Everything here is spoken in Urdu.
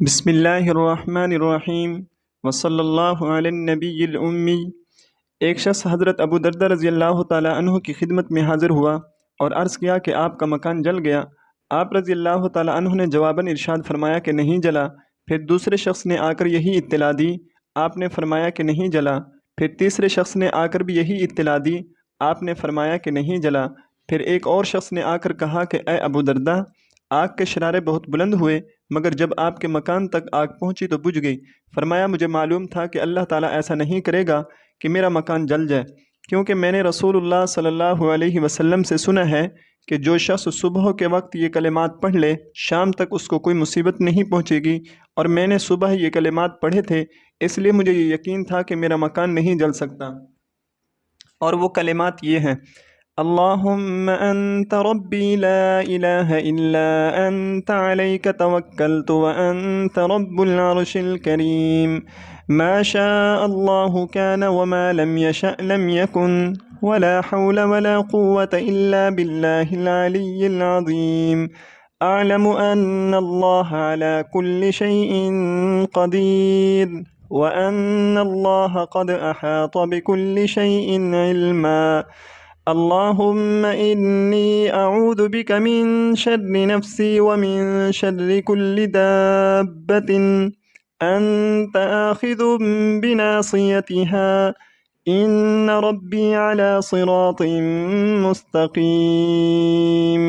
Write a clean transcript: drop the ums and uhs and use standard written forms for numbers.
بسم اللہ الرحمن الرحیم وصلی اللہ علی النبی الامی۔ ایک شخص حضرت ابو دردہ رضی اللہ تعالی عنہ کی خدمت میں حاضر ہوا اور عرض کیا کہ آپ کا مکان جل گیا۔ آپ رضی اللہ تعالی عنہ نے جواباً ارشاد فرمایا کہ نہیں جلا۔ پھر دوسرے شخص نے آ کر یہی اطلاع دی، آپ نے فرمایا کہ نہیں جلا۔ پھر تیسرے شخص نے آ کر بھی یہی اطلاع دی، آپ نے فرمایا کہ نہیں جلا۔ پھر ایک اور شخص نے آ کر کہا کہ اے ابو دردہ، آگ کے شرارے بہت بلند ہوئے، مگر جب آپ کے مکان تک آگ پہنچی تو بجھ گئی۔ فرمایا مجھے معلوم تھا کہ اللہ تعالیٰ ایسا نہیں کرے گا کہ میرا مکان جل جائے، کیونکہ میں نے رسول اللہ صلی اللہ علیہ وسلم سے سنا ہے کہ جو شخص صبح کے وقت یہ کلمات پڑھ لے شام تک اس کو کوئی مصیبت نہیں پہنچے گی، اور میں نے صبح یہ کلمات پڑھے تھے، اس لیے مجھے یہ یقین تھا کہ میرا مکان نہیں جل سکتا۔ اور وہ کلمات یہ ہیں: اللہم انت ربی لا الہ الا انت علیک توکلت وانت رب العرش الکریم ما شاء اللہ کان وما لم یشأ لم یکن ولا حول ولا قوة الا باللہ العلی العظیم اعلم ان اللہ علی کل شیء قدیر وان اللہ قد احاط بكل شیء علما اللهم إني أعوذ بك من شر نفسي ومن شر كل دابة أنت آخذ بناصيتها إن ربي على صراط مستقيم۔